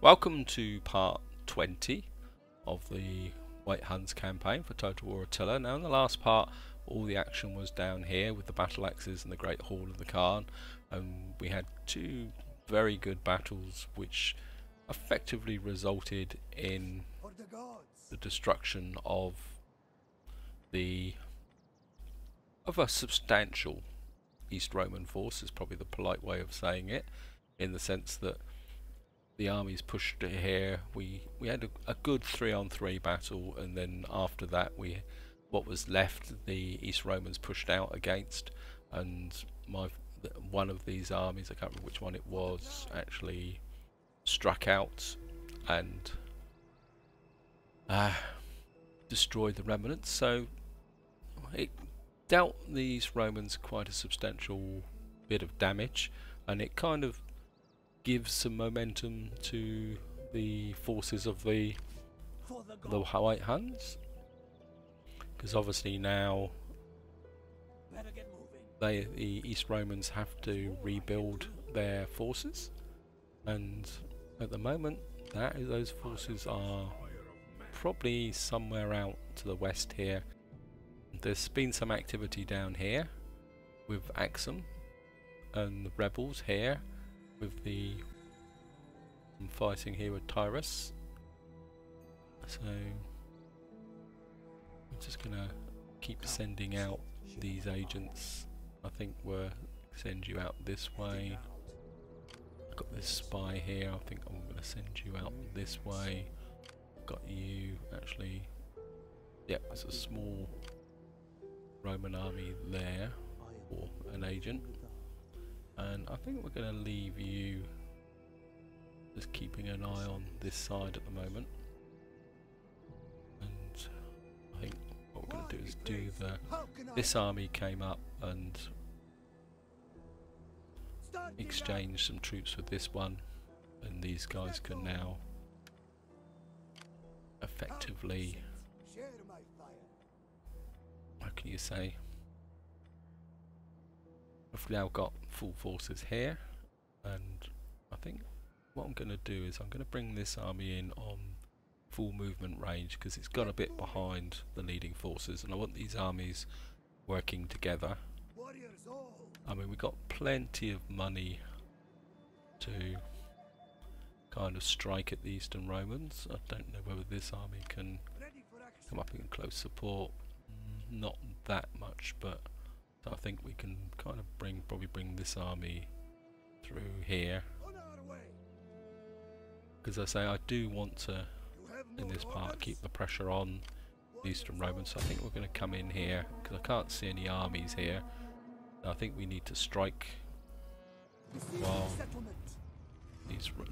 Welcome to part 20 of the White Huns campaign for Total War Attila. Now in the last part all the action was down here with the battle axes and the Great Hall of the Khan, and we had two very good battles which effectively resulted in the destruction of a substantial East Roman force, is probably the polite way of saying it, in the sense that the armies pushed here. We had a good 3-on-3 battle, and then after that what was left the East Romans pushed out against, and one of these armies, I can't remember which one it was, actually struck out and destroyed the remnants. So it dealt these Romans quite a substantial bit of damage, and it kind of gives some momentum to the forces of the White Huns, because obviously now the East Romans have to rebuild their forces, and at the moment those forces are probably somewhere out to the west here. There's been some activity down here with Axum and the rebels here, with the fighting here with Tyrus. So I'm just gonna keep sending out these agents. I think we'll send you out this way. I've got this spy here. I think I'm gonna send you out this way. Got you actually. Yep, there's a small Roman army there, or an agent. And I think we're going to leave you just keeping an eye on this side at the moment. And I think what we're going to do is this army came up and exchanged some troops with this one, and these guys can now effectively, what can you say, I've now got full forces here, and I think what I'm going to do is I'm going to bring this army in on full movement range, because it's got a bit behind the leading forces, and I want these armies working together. I mean, we've got plenty of money to kind of strike at the Eastern Romans. I don't know whether this army can come up in close support. Not that much, but so I think we can kind of probably bring this army through here, because I say I do want to, in this part, keep the pressure on the Eastern Romans. So I think we're going to come in here, because I can't see any armies here. I think we need to strike while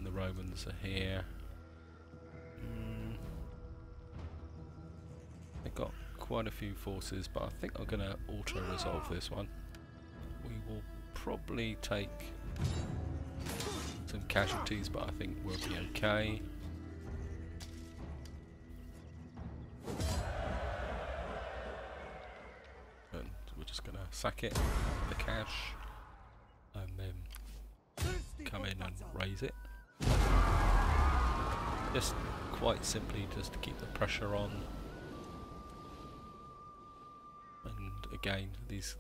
the Romans are here. They've got quite a few forces, but I think I'm going to auto-resolve this one. We will probably take some casualties, but I think we'll be okay. And we're just going to sack it, the cash, and then come in and raise it. Just quite simply just to keep the pressure on. Again, these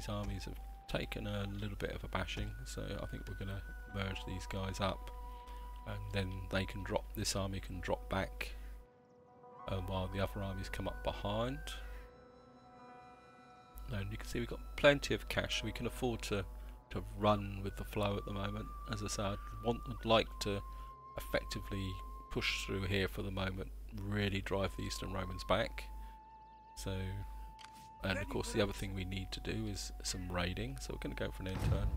armies have taken a little bit of a bashing, so I think we're going to merge these guys up, and then they can drop. This army can drop back, while the other armies come up behind. And you can see we've got plenty of cash, so we can afford to run with the flow at the moment. As I said, I'd like to effectively push through here for the moment, really drive the Eastern Romans back. So, and of course the other thing we need to do is some raiding, so we're going to go for an end turn.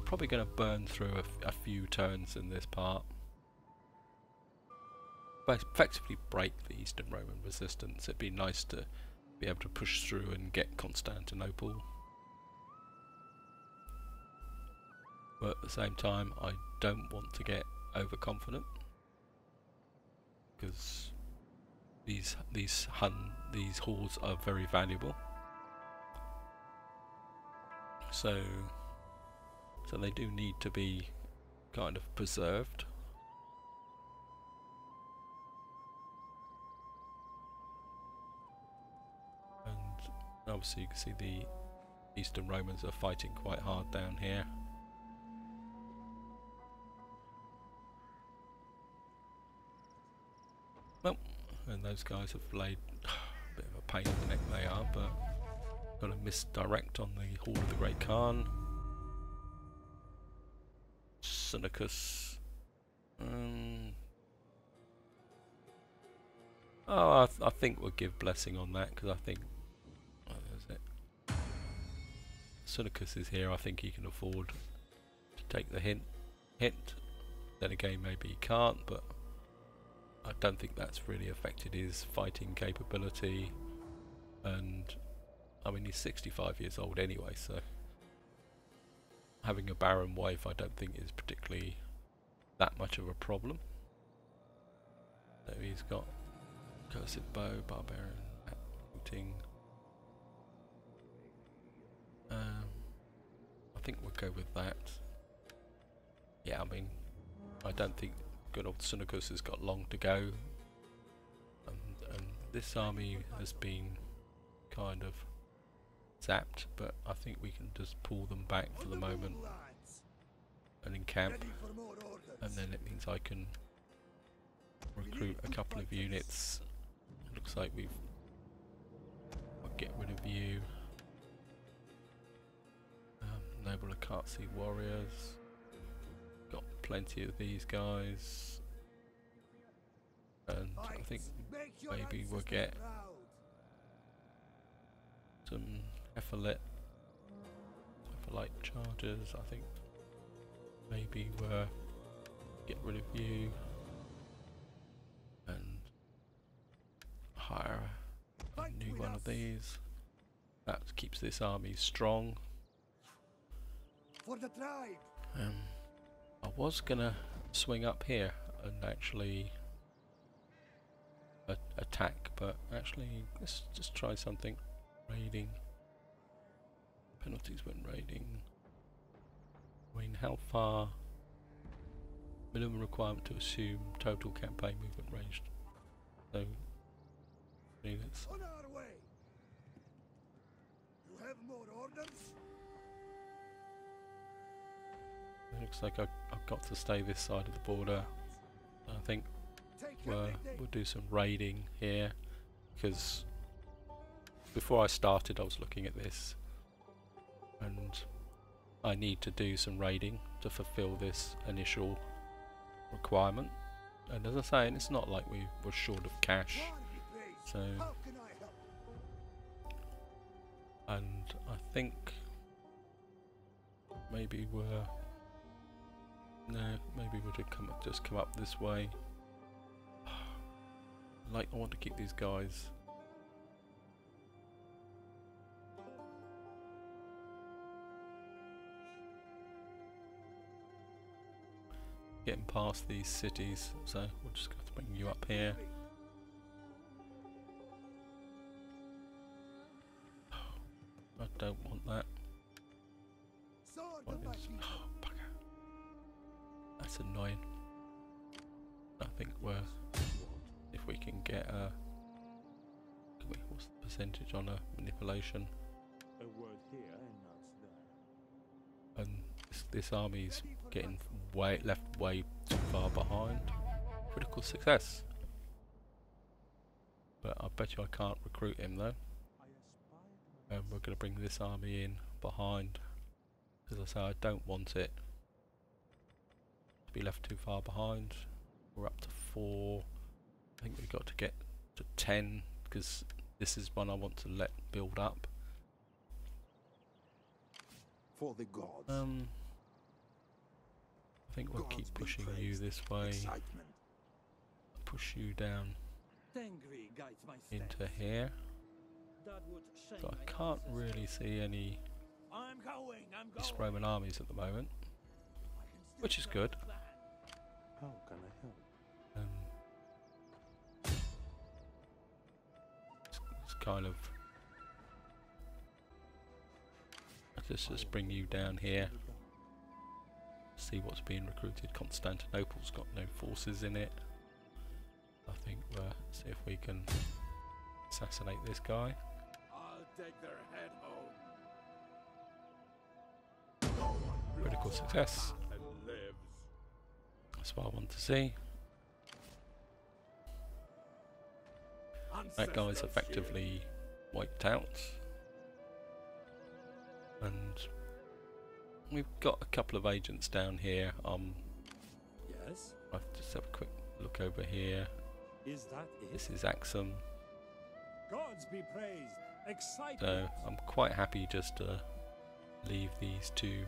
Probably going to burn through a few turns in this part, but effectively break the Eastern Roman resistance. It'd be nice to be able to push through and get Constantinople, but at the same time I don't want to get overconfident, because these hordes are very valuable. So they do need to be kind of preserved. And obviously you can see the Eastern Romans are fighting quite hard down here. Well, and those guys have laid a bit of a pain in the neck they are, but got a misdirect on the Hall of the Great Khan. Sinicus. Oh, I think we'll give blessing on that, because I think... Oh, there's it. Sinicus is here, I think he can afford to take the hint. Then again, maybe he can't, but I don't think that's really affected his fighting capability. And I mean, he's 65 years old anyway, so having a barren wife I don't think is particularly that much of a problem. So he's got cursive bow, barbarian, shooting. I think we'll go with that. Yeah, I mean, I don't think good old Sinicus has got long to go, and this army has been kind of zapped, but I think we can just pull them back for the moment and encamp, and then it means I can recruit a couple of units. Looks like I'll get rid of you. Noble Akatsi warriors. Got plenty of these guys. And I think maybe we'll get some Ephelite chargers. I think maybe we'll get rid of you and hire a new one of these. That keeps this army strong. For the tribe. I was gonna swing up here and actually attack, but actually let's just try something. Raiding. Penalties when raiding. I mean, how far? Minimum requirement to assume total campaign movement range. So, I mean, it's On our way. You have more orders? it looks like I've got to stay this side of the border. I think we'll do some raiding here, because before I started I was looking at this and I need to do some raiding to fulfill this initial requirement. And as I say, it's not like we were short of cash, so and I think maybe maybe we'll just come up this way. I want to keep these guys. Getting past these cities, so we'll just have to bring you up here. I don't want that. What is, oh, bugger. That's annoying. I think if we can get a... what's the percentage on a manipulation? A word here and not there. And this army's getting left way too far behind. Critical success. But I bet you I can't recruit him though. And we're going to bring this army in behind. As I say, I don't want it to be left too far behind. We're up to 4. I think we've got to get to 10, because this is one I want to let build up. For the gods. I think we'll keep pushing you this way. Push you down into here. So I can't really see any East Roman armies at the moment, which is good. How can I help? It's kind of... Let's just bring you down here. see what's being recruited. Constantinople's got no forces in it. I think we'll see if we can assassinate this guy. I'll take their head home. Critical success. And lives. That's what I want to see. That guy's effectively wiped out. And we've got a couple of agents down here. Yes. I'll just have a quick look over here. Is that it? This is Axum. Gods be praised. Exciting. So I'm quite happy just to leave these two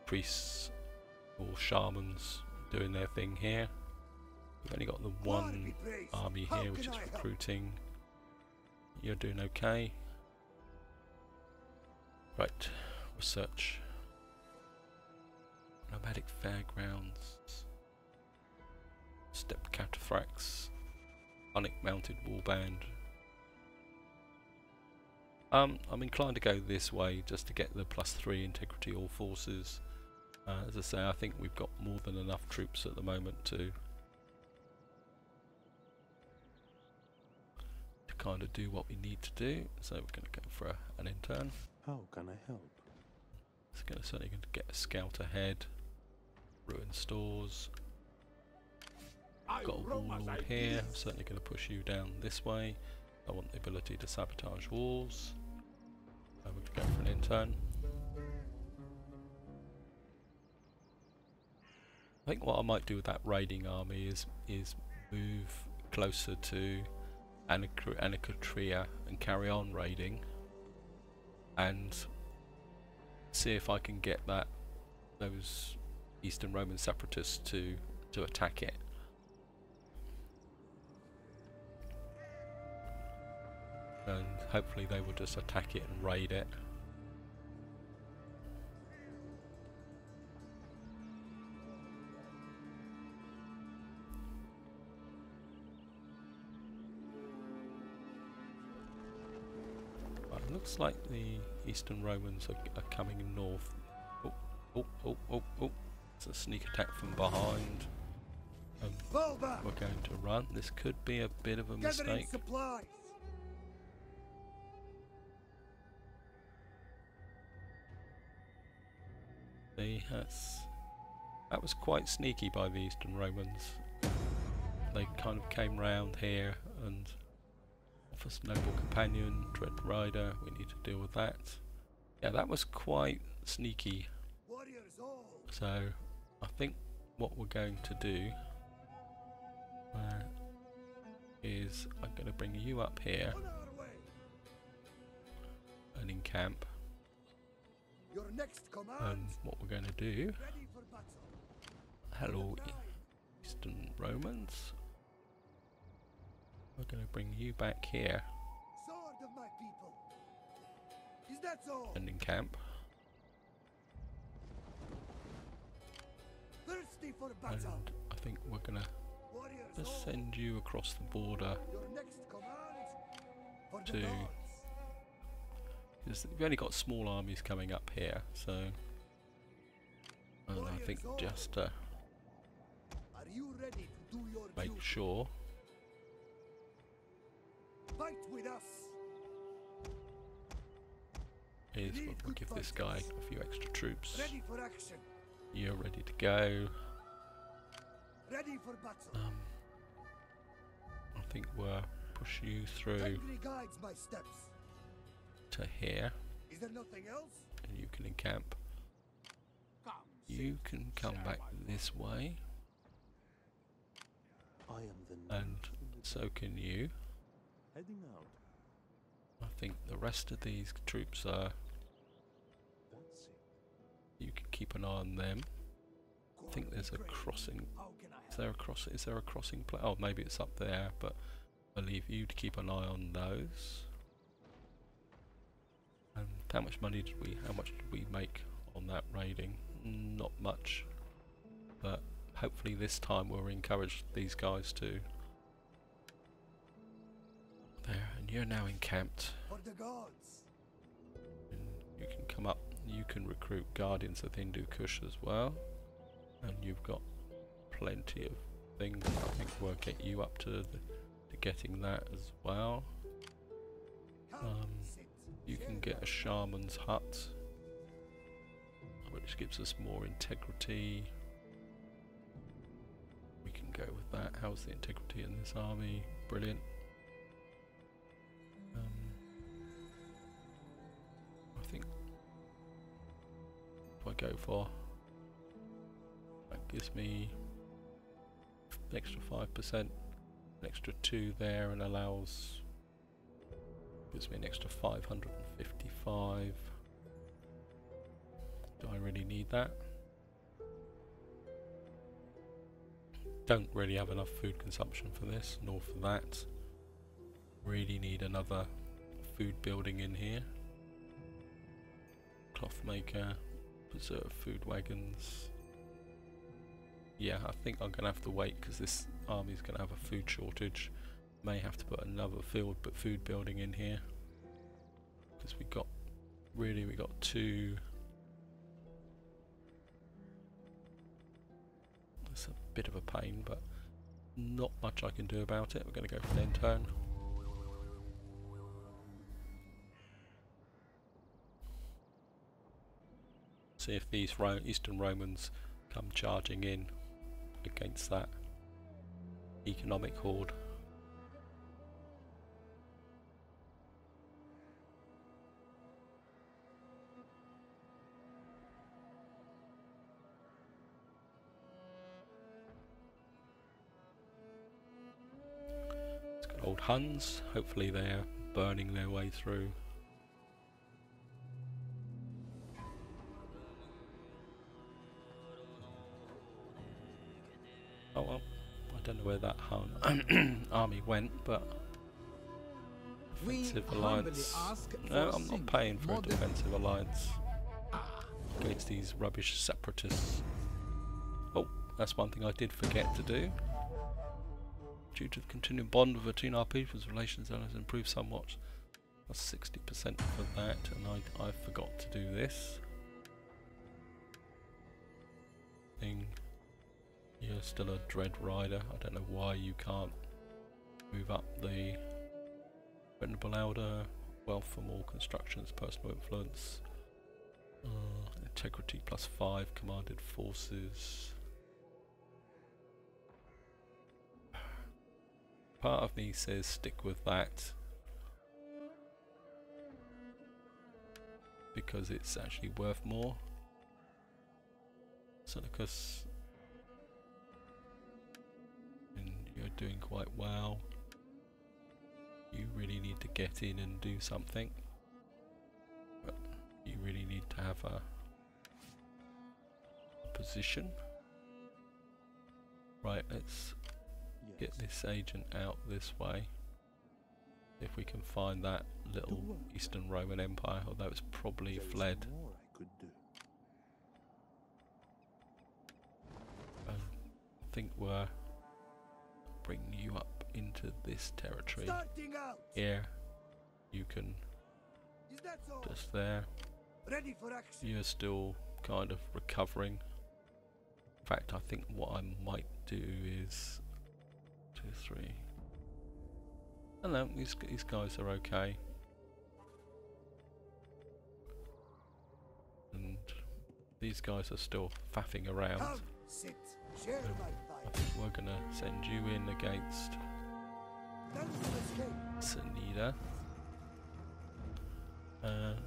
priests or shamans doing their thing here. We've only got the one army here which is recruiting. You're doing okay. Right, research. Nomadic fairgrounds. Steppe cataphracts. Punic mounted warband. I'm inclined to go this way just to get the +3 integrity all forces. As I say, I think we've got more than enough troops at the moment to kind of do what we need to do. So we're going to go for an intern. How can I help? It's certainly going to get a scout ahead. Ruin stores. Got a warlord here. I'm certainly going to push you down this way. I want the ability to sabotage walls. We're going to go for an intern. I think what I might do with that raiding army is move closer to Anacotria and carry on raiding, and see if I can get those Eastern Roman separatists to attack it. And hopefully they will just attack it and raid it. Right, it looks like the Eastern Romans are coming north. Oh. It's a sneak attack from behind. We're going to run. This could be a bit of a mistake. See, that was quite sneaky by the Eastern Romans. They kind of came round here and Office Noble Companion, Dread Rider, we need to deal with that. Yeah, that was quite sneaky. So I think what we're going to do is I'm going to bring you up here and encamp. And what we're going to do, hello Eastern Romans, we're going to bring you back here and encamp. And I think we're going to just send you across the border to... We've only got small armies coming up here, so and I think just make sure is we'll give this guy a few extra troops. You're ready to go. I think we'll push you through to here, and you can encamp. You can come back this way, and so can you. I think the rest of these troops are... You can keep an eye on them. I think there's a crossing. Is there a crossing place? Oh, maybe it's up there, but I'll leave you to keep an eye on those. And how much did we make on that raiding? Not much, but hopefully this time we'll encourage these guys to. There, and you're now encamped. And you can come up. You can recruit Guardians of Hindu Kush as well. you've got plenty of things. I think we'll get you up to getting that as well. You can get a shaman's hut, which gives us more integrity. We can go with that. How's the integrity in this army? Brilliant. I think what do I go for? That gives me an extra 5%, an extra 2 there, and gives me an extra 555. Do I really need that? Don't really have enough food consumption for this, nor for that. Really need another food building in here. Cloth maker, preserve food wagons. Yeah, I think I'm going to have to wait because this army's going to have a food shortage. May have to put another food building in here because we got 2. It's a bit of a pain, but not much I can do about it. We're going to go for an end turn. See if these Eastern Romans come charging in against that economic horde. It's got old Huns. Hopefully they're burning their way through. Oh well, I don't know where that Hun army went, but defensive alliance. No, I'm not paying for a defensive alliance against these rubbish separatists. Oh, that's one thing I did forget to do. Due to the continuing bond between our people's relations has improved somewhat. That's 60% for that, and I forgot to do this thing. You're still a Dread Rider. I don't know why you can't move up the Venerable Elder, wealth from all constructions, personal influence, integrity +5, commanded forces. Part of me says stick with that because it's actually worth more. Seneca's, you're doing quite well. You really need to get in and do something, but you really need to have a position. Right, let's get this agent out this way. If we can find that little Eastern Roman Empire, although it's probably fled. I think we're bringing you up into this territory. Here, you can just there. You're still kind of recovering. In fact, I think what I might do is 2, 3. I don't know, these guys are okay. And these guys are still faffing around. I think we're gonna send you in against Sanida.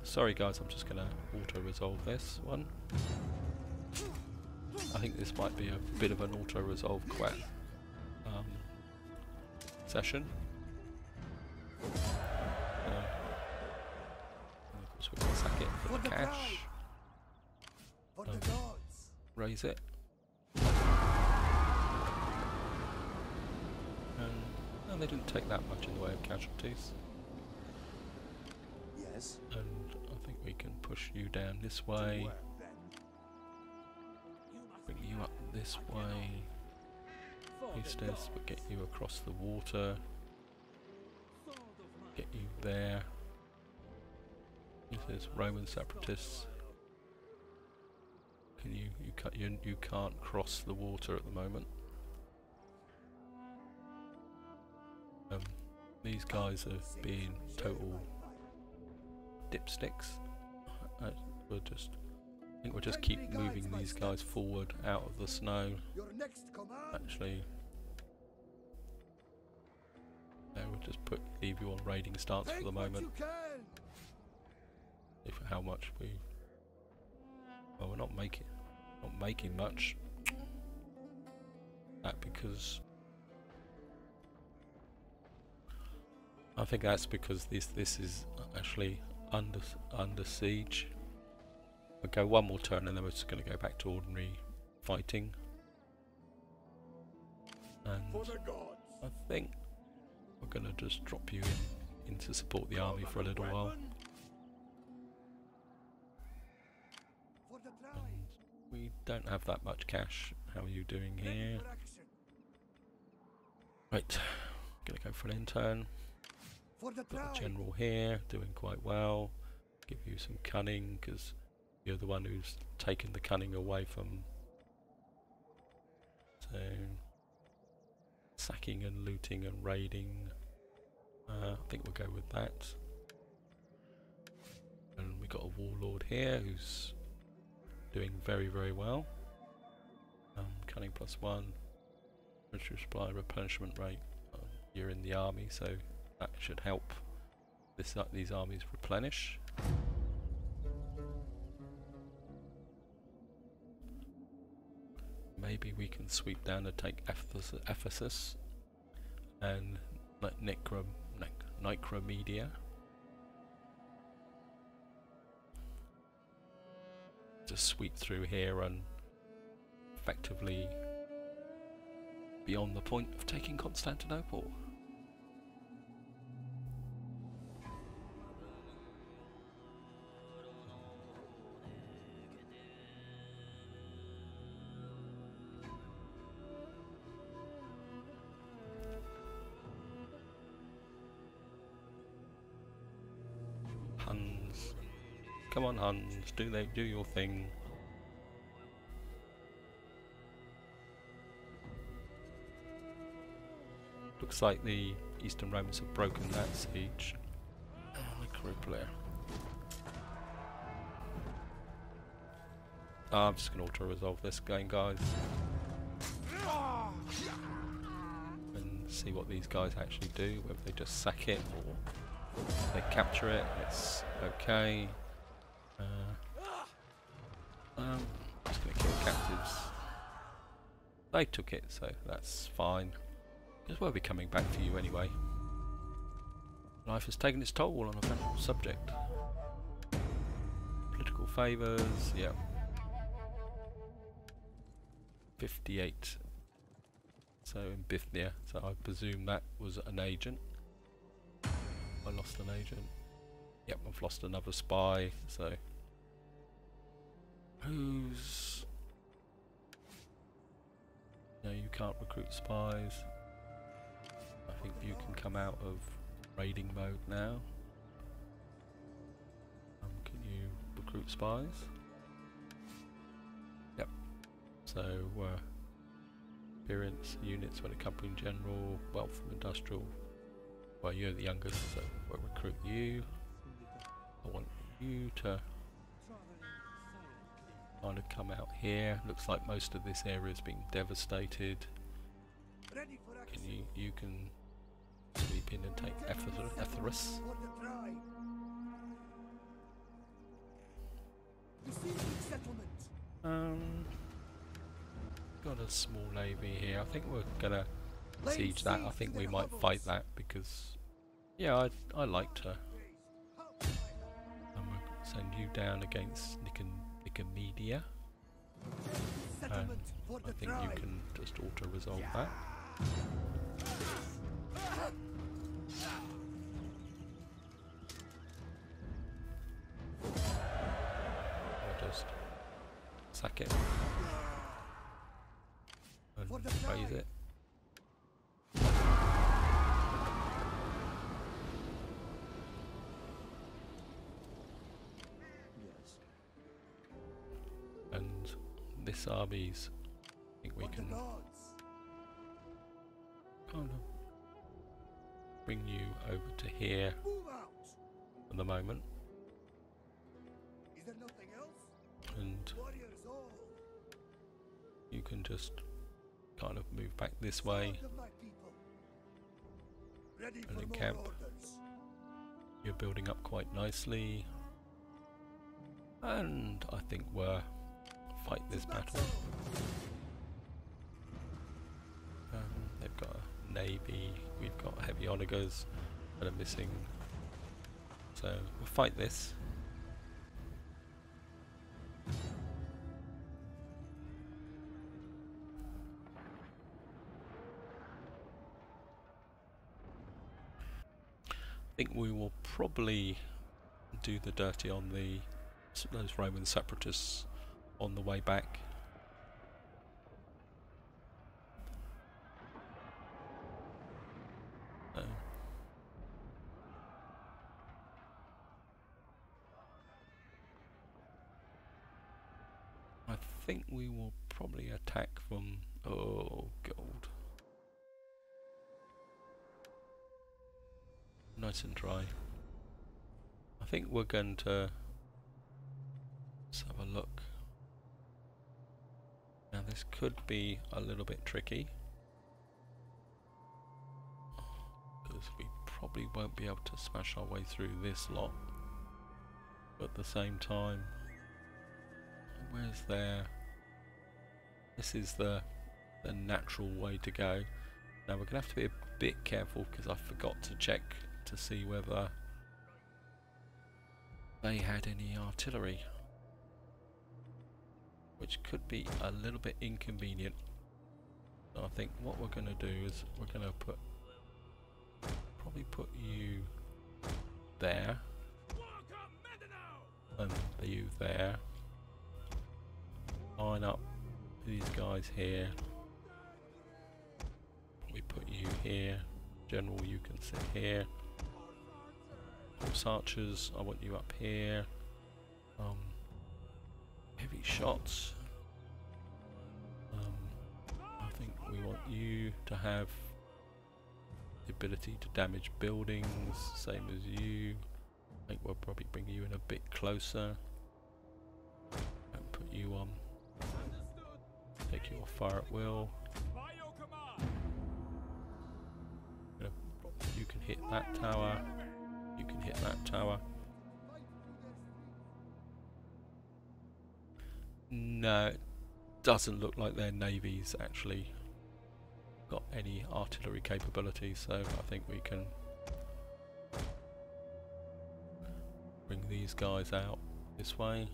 Sorry guys, I'm just gonna auto-resolve this one. I think this might be a bit of an auto-resolve session. Of course we can sack it for the cash. Raise it. No, they didn't take that much in the way of casualties. Yes. And I think we can push you down this way. Bring you up this way. Priestess, but get you across the water. Get you there. This is Roman separatists. Can you can't cross the water at the moment. These guys have been total dipsticks. I think we'll just keep moving these guys forward out of the snow. Actually, no, we'll just leave you on raiding stance for the moment. See for how much we. Well, we're not making much. That because I think that's because this is actually under siege. We'll go one more turn and then we're just going to go back to ordinary fighting. And I think we're going to just drop you in to support the army for a little while. And we don't have that much cash. How are you doing here? Right, going to go for an intern. Got a general here, doing quite well. Give you some cunning because you're the one who's taken the cunning away from. So, sacking and looting and raiding. I think we'll go with that. And we got a warlord here who's doing very, very well. Cunning +1. Military supply replenishment rate. You're in the army, so that should help these armies replenish. Maybe we can sweep down and take Ephesus and Nicomedia. Just sweep through here and effectively beyond the point of taking Constantinople. Huns. Come on, Huns, do your thing. Looks like the Eastern Romans have broken that siege. I'm just going to auto-resolve this game, guys. And see what these guys actually do, whether they just sack it or they capture it. It's okay. Just going to kill captives. They took it, so that's fine. Because we'll be coming back for you anyway. Life has taken its toll on a venerable subject. Political favours, yeah. 58. So in Bithynia, so I presume that was an agent. I lost an agent. Yep, I've lost another spy, so who's... No, you can't recruit spies. I think you can come out of raiding mode now. Can you recruit spies? Yep. So appearance, units when a company in general, wealth and industrial. Well, you're the youngest, so we'll recruit you. I want you to kind of come out here. Looks like most of this area is being devastated. You can sweep in and take Ephesus. Got a small navy here. I think we're gonna siege that. I think we might fight that because, yeah, I like to. I'm gonna send you down against Nicomedia, and I think you can just auto-resolve that. I'll just sack it and raise it. And this army's, I think we can kind of bring you over to here for the moment. And you can just kind of move back this way and encamp. You're building up quite nicely, and I think we're fight this battle. They've got a navy, we've got heavy onagers that are missing, so we'll fight this. I think we will probably do the dirty on those Roman separatists on the way back. I think we will probably attack from, oh god, nice and dry. I think we're going to, let's have a look. Now this could be a little bit tricky, because we probably won't be able to smash our way through this lot, but at the same time, where's there? This is the natural way to go. Now we're going to have to be a bit careful, because I forgot to check to see whether they had any artillery, which could be a little bit inconvenient. So I think what we're going to do is we're going to probably put you there, and you there. Line up these guys here. We put you here. General, you can sit here. Horse archers, I want you up here. Heavy shots. I think we want you to have the ability to damage buildings, same as you. I think we'll probably bring you in a bit closer and put you on. Take you off fire at will. You can hit that tower. You can hit that tower. No, it doesn't look like their navy's actually got any artillery capability, so I think we can bring these guys out this way.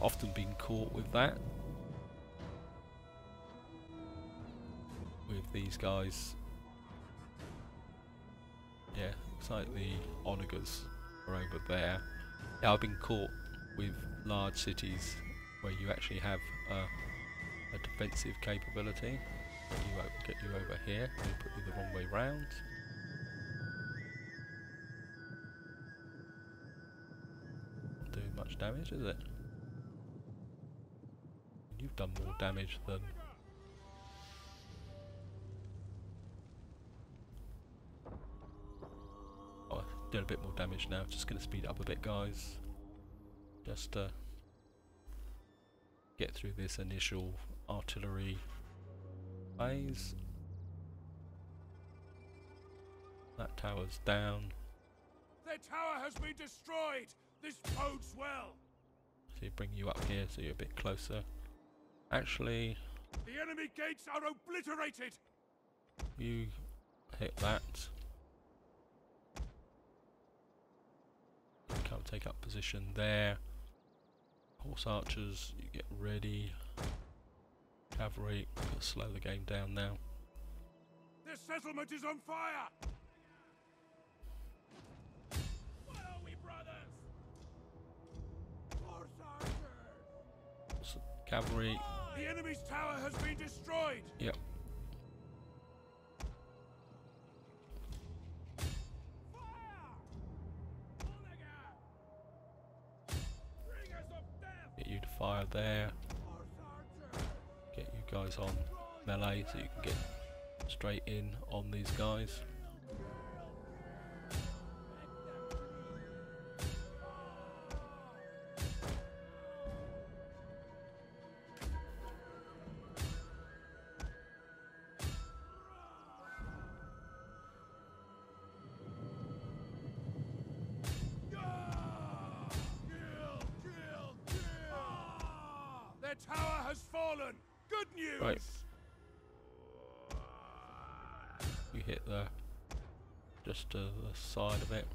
Often been caught with that, with these guys. Yeah, looks like the onagers are over there. Yeah, I've been caught with large cities where you actually have a defensive capability. Get you over here, they put you the wrong way round. Not doing much damage, is it? You've done more damage than... Oh, doing a bit more damage now. Just going to speed up a bit, guys. Just to get through this initial artillery phase. That tower's down. Their tower has been destroyed. This bodes well. So you bring you up here so you're a bit closer. Actually, the enemy gates are obliterated. You hit that. Come take up position there. Horse archers, you get ready. Cavalry, I'm gonna slow the game down now. The settlement is on fire. Follow me, brothers. Horse archers. Cavalry. The enemy's tower has been destroyed. Yep. there. Get you guys on melee so you can get straight in on these guys. Their tower has fallen. Good news. Right. You hit the just to the side of it.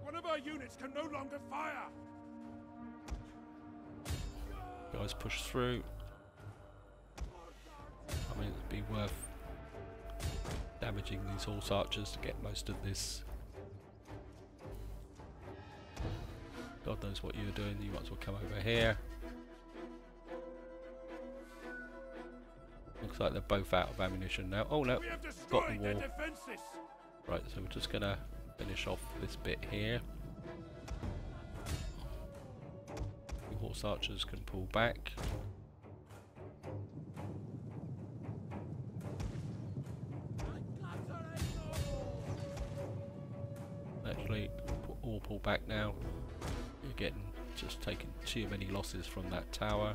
One of our units can no longer fire. Guys push through. I mean, it'd be worth damaging these horse archers to get most of this. God knows what you're doing, you might as well come over here. Looks like they're both out of ammunition now. Oh no, We have got the destroyed their wall. defenses. Right, so we're just gonna finish off this bit here. The horse archers can pull back. Actually, all pull back now. You're getting just taking too many losses from that tower.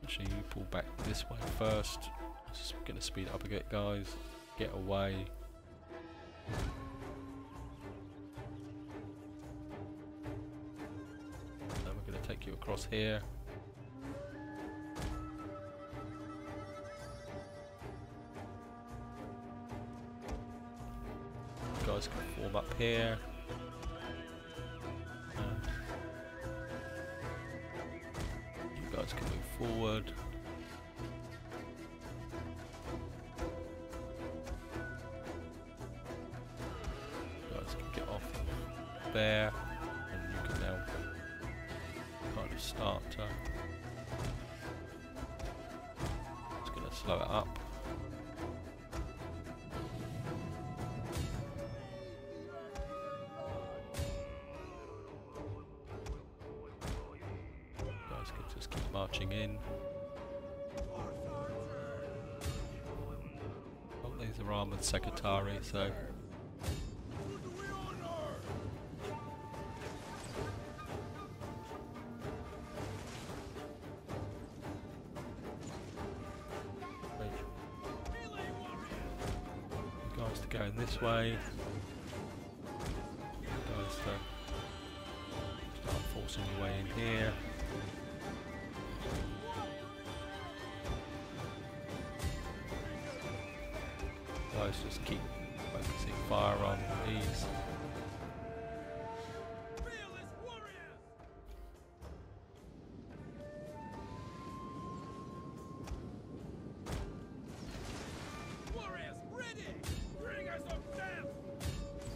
Actually, you pull back this way first. Just gonna speed up a bit, guys. Get away. Then we're gonna take you across here. You guys can form up here. You guys can move forward. You guys can get off there, and you can now kind of start to. Just gonna slow it up. Guys can just keep marching in. Oh, these are armoured secretary, so. Guys to go in this way. Guys to start forcing your way in here. Guys just keep focusing fire on these.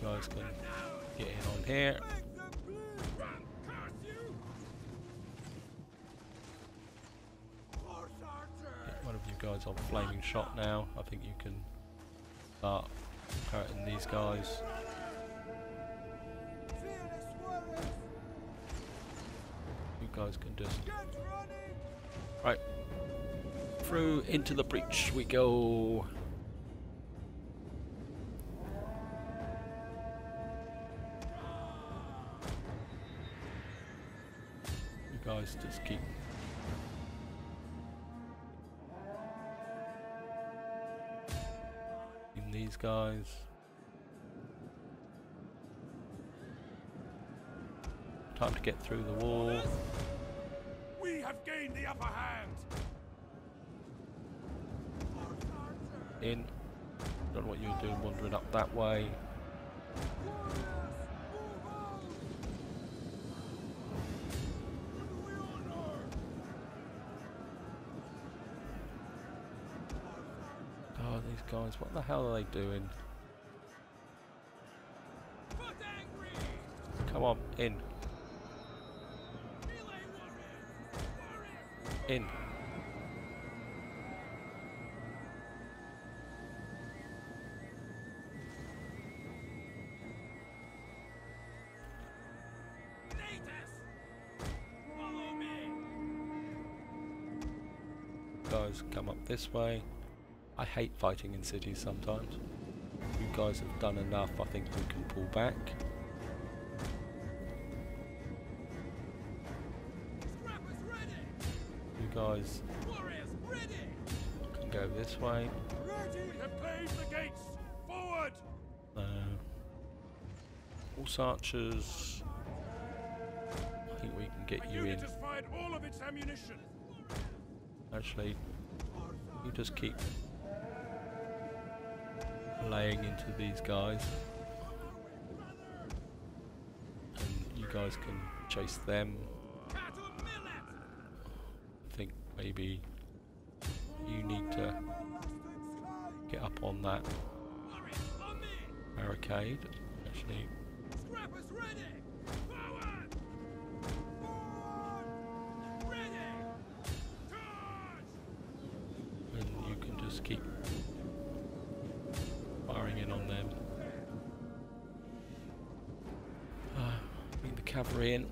You guys can get in on here. Get one of you guys on flaming shot now. I think you can start hurting these guys. You guys can just right through into the breach we go. You guys just keep in these guys. Time to get through the wall. We have gained the upper hand. In. Don't know what you're doing wandering up that way. Oh, these guys, what the hell are they doing? Come on, in. In. Guys, come up this way. I hate fighting in cities sometimes. You guys have done enough, I think we can pull back. You guys can go this way. We have closed the gates! Forward! Horse archers. I think we can get A you unit in. has fired all of its ammunition! Actually, you just keep laying into these guys. And you guys can chase them. I think maybe you need to get up on that barricade. Actually, and you can just keep firing in on them. Bring the cavalry in.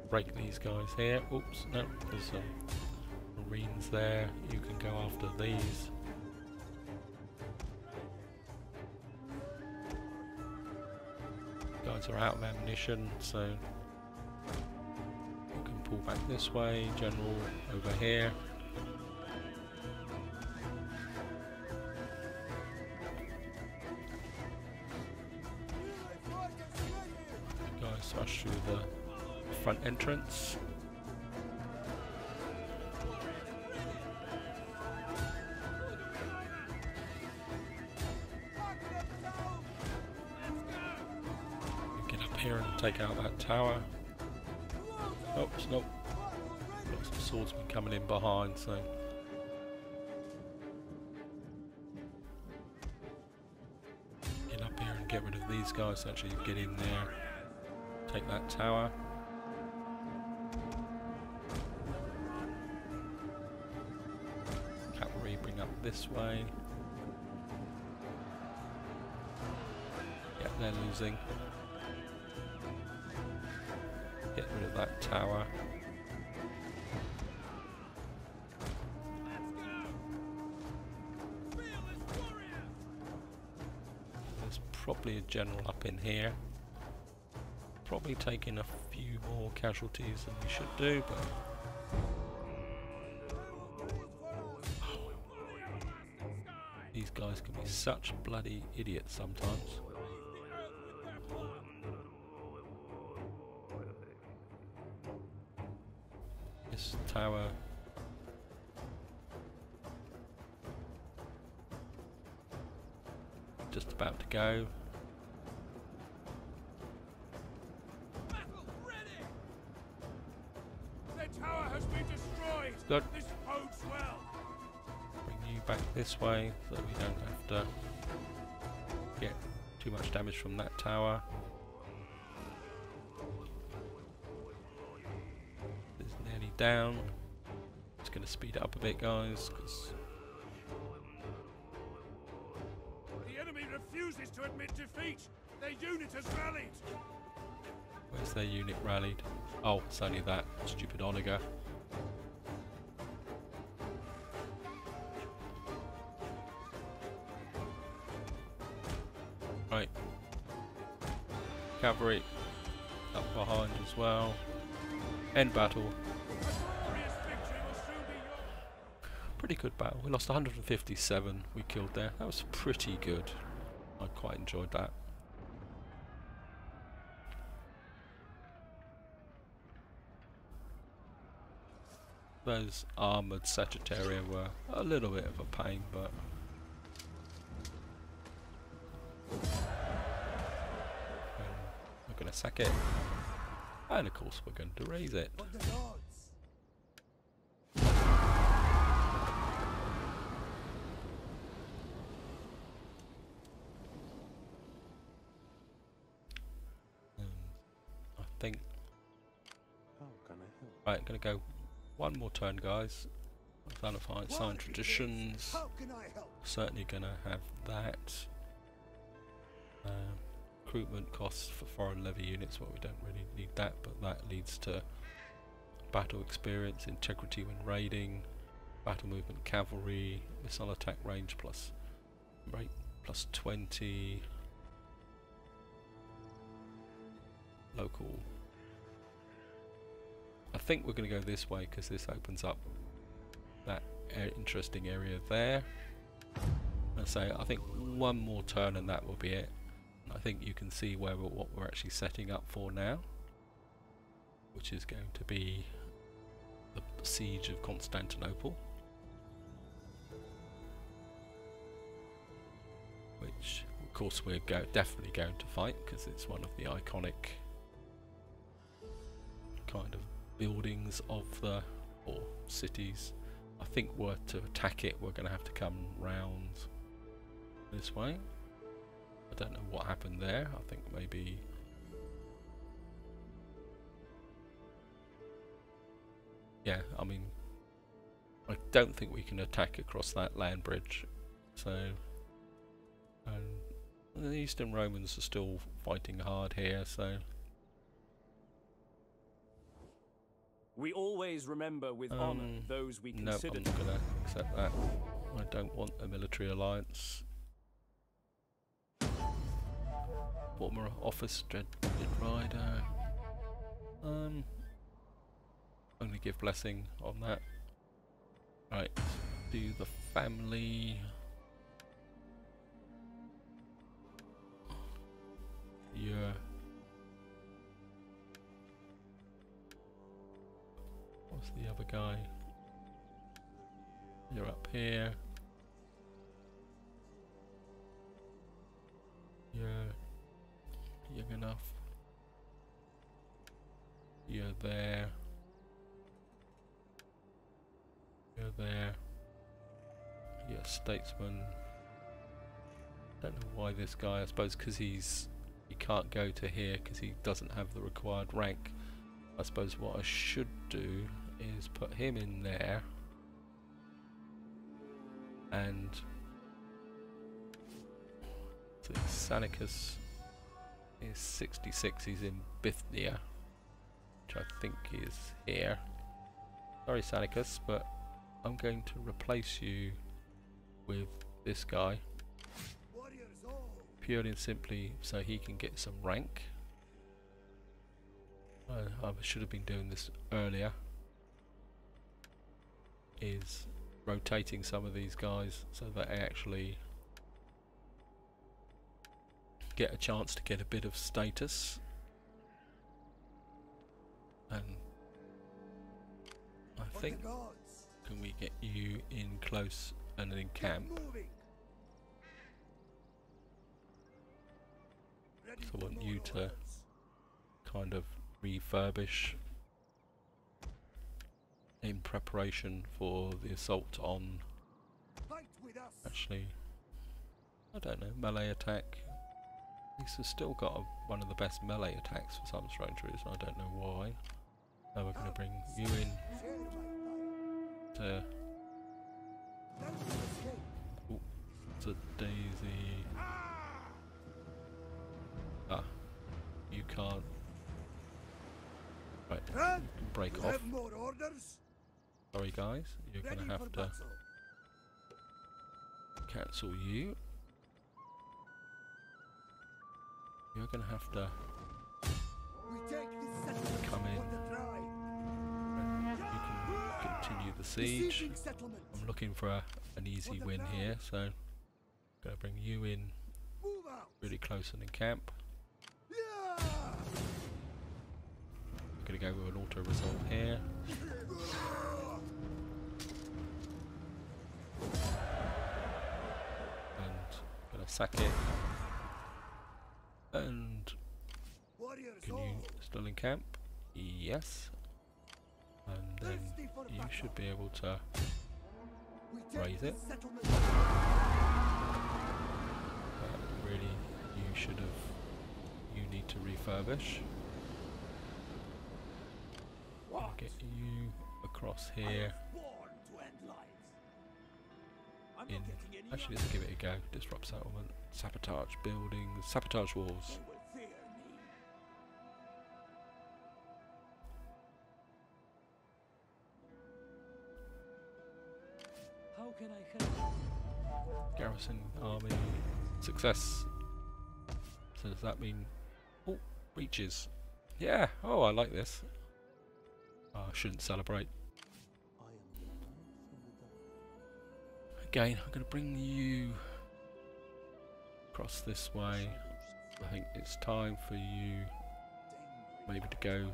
Break these guys here. Oops, no, there's some marines there. You can go after these. Guys are out of ammunition, so you can pull back this way. General over here. Guys smash through the front entrance. Get up here and take out that tower. Oops, nope. Got some swordsmen coming in behind, so get up here and get rid of these guys. Actually, get in there, take that tower. Cavalry, bring up this way. Yeah, they're losing. Get rid of that tower. There's probably a general up in here. Probably taking a few more casualties than we should do, but these guys can be such bloody idiots sometimes. This tower just about to go. Their tower has been destroyed! Good. This bodes well! Bring you back this way so that we don't have to get too much damage from that tower. It's nearly down. Just going to speed it up a bit, guys, because The enemy refuses to admit defeat! Their unit has rallied! where's their unit rallied? Oh, it's only that stupid Onager. Right. Cavalry up behind as well. End battle. Glorious victory will soon be yours! Pretty good battle. We lost 157 we killed there. That was pretty good. I quite enjoyed that. Those armoured Sagittaria were a little bit of a pain, but we're going to sack it. And of course we're going to raise it. think. How can I help? Right, I'm going to go one more turn, guys. Valifying sign traditions. How can I help? Certainly going to have that. Recruitment costs for foreign levy units. Well, we don't really need that, but that leads to battle experience, integrity when raiding, battle movement cavalry, missile attack range plus rate plus 20, local. I think we're going to go this way because this opens up that interesting area there. And so I think one more turn and that will be it. I think you can see where what we're actually setting up for now, which is going to be the siege of Constantinople, which of course we're definitely going to fight because it's one of the iconic kind of buildings of the, or cities. I think to attack it we're going to have to come round this way. I don't know what happened there. I think maybe yeah, I mean I don't think we can attack across that land bridge, so and the Eastern Romans are still fighting hard here, so We always remember with honor those we no, consider. I'm not going to accept that. I don't want a military alliance. Former office, dread rider. Only give blessing on that. Right, do the family. Yeah. What's the other guy? You're up here. You're young enough. You're there. You're there. You're a statesman. Don't know why this guy. I suppose because he can't go to here because he doesn't have the required rank. I suppose what I should do is put him in there, and so Sanicus is 66. He's in Bithynia, which I think is here. Sorry, Sanicus, but I'm going to replace you with this guy, purely and simply so he can get some rank. I should have been doing this earlier, is rotating some of these guys so that I actually get a chance to get a bit of status. And I think, can we get you in close and in camp? So I want you to kind of refurbish in preparation for the assault on, actually, I don't know, melee attack. This has still got one of the best melee attacks for some strange reason, I don't know why. Now we're going to bring you in to, to Daisy. Ah, you can't. Right, you can break off. Sorry guys, you're going to have to cancel you. You're going to have to come in and you can continue the siege. I'm looking for an easy win here, so I'm going to bring you in really close and in camp. I'm going to go with an auto result here. And I'm going to sack it. And can you still in camp? Yes. And then you should be able to raise it. Really, you need to refurbish. get you across here. In, actually, let's give it a go. Disrupt settlement, sabotage buildings, sabotage walls. How can I help? Garrison army success. So does that mean breaches? Yeah. Oh, I like this. Oh, I shouldn't celebrate. Again, I'm going to bring you across this way. I think it's time for you maybe to go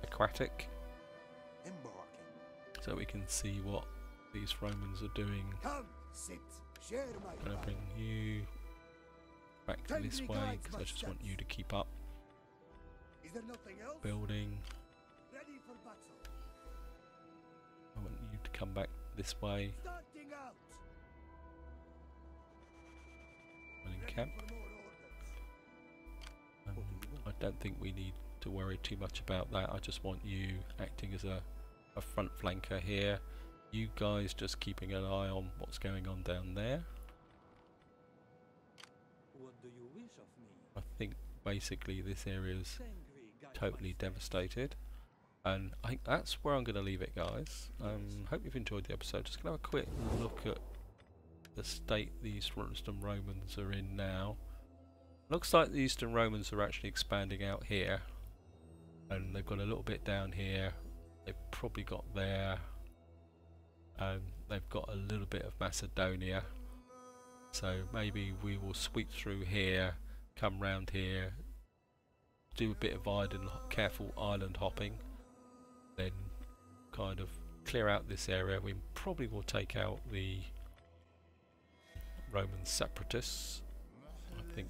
aquatic, so we can see what these Romans are doing. Come, sit, share my I'm going to bring you back to this way because I just want you to keep up Is there nothing else? building. Ready for battle. I want you to come back this way Starting out. and Ready encamp. for more orders. I don't think we need to worry too much about that. I just want you acting as a front flanker here. You guys just keeping an eye on what's going on down there. What do you wish of me? I think basically this area is totally devastated, and I think that's where I'm going to leave it, guys. Hope you've enjoyed the episode. Just going to have a quick look at the state the Eastern Romans are in now. Looks like the Eastern Romans are actually expanding out here, and they've got a little bit down here. They've probably got there, and they've got a little bit of Macedonia. So maybe we will sweep through here, come round here, do a bit of careful island hopping, then kind of clear out this area. We probably will take out the Roman separatists, I think.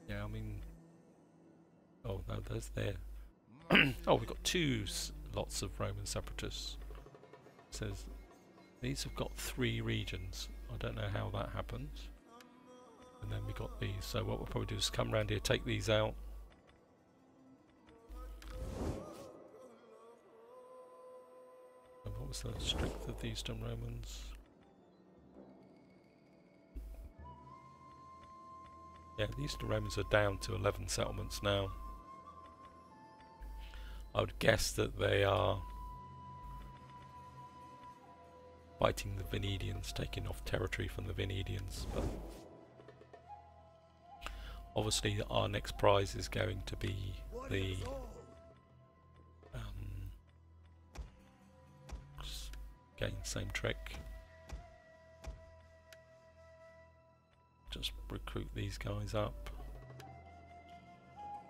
Yeah, I mean, oh no, there's there. Oh, we've got lots of Roman separatists. It says these have got 3 regions. I don't know how that happens. And then we got these. So what we'll probably do is come around here, take these out. And what was the strength of the Eastern Romans? Yeah, the Eastern Romans are down to 11 settlements now. I would guess that they are fighting the Venedians, taking off territory from the Venedians. But obviously our next prize is going to be the again, same trick. Just recruit these guys up.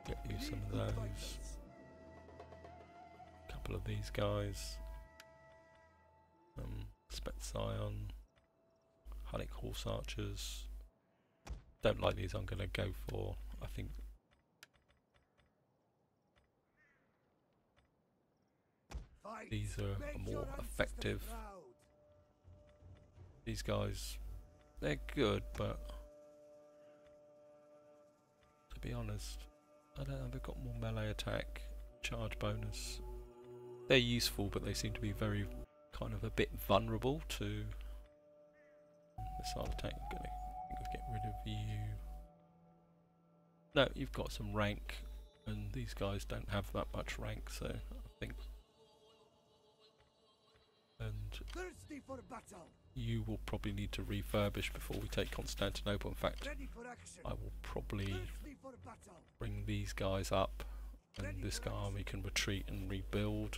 Get you some of those. Couple of these guys. Spetzion, Hunnic Horse Archers. Don't like these. I'm going to go for, I think, these are more effective. These guys, they're good, but to be honest, I don't know, they've got more melee attack, charge bonus. They're useful, but they seem to be very kind of a bit vulnerable to missile attack. I'm going to get rid of you. No, you've got some rank, and these guys don't have that much rank, so I think. And Thirsty for battle. you will probably need to refurbish before we take Constantinople. In fact, Ready for action. I will probably Thirsty for battle. bring these guys up, and this army can retreat and rebuild.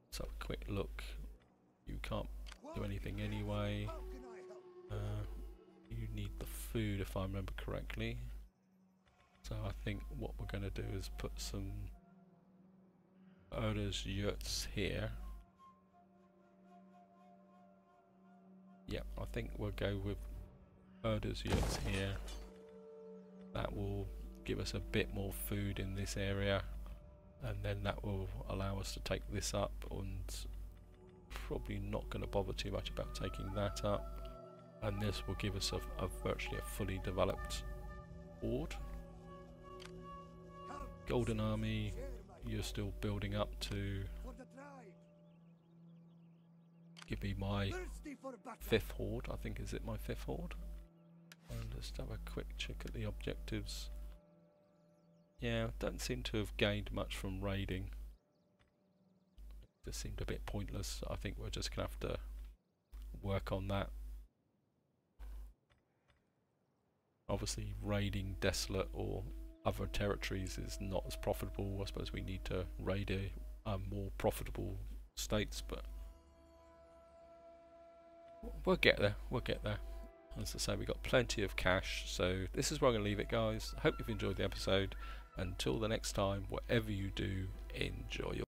Let's have a quick look. You can't do anything anyway. How can I help? You need the food, if I remember correctly. So I think what we're going to do is put some Erda's yurts here. Yep, I think we'll go with Erda's yurts here. That will give us a bit more food in this area, and then that will allow us to take this up, and probably not going to bother too much about taking that up, and this will give us a virtually a fully developed board. Golden Army, you're still building up to For the tribe. give me my Thirsty for battle. 5th horde. I think, is it my 5th horde? And just have a quick check at the objectives. Yeah, don't seem to have gained much from raiding. Just seemed a bit pointless. I think we're just going to have to work on that. Obviously raiding Desolate or other territories is not as profitable. I suppose we need to raid more profitable states, but we'll get there. We'll get there. As I say, we've got plenty of cash, so this is where I'm going to leave it, guys. I hope you've enjoyed the episode. Until the next time, whatever you do, enjoy your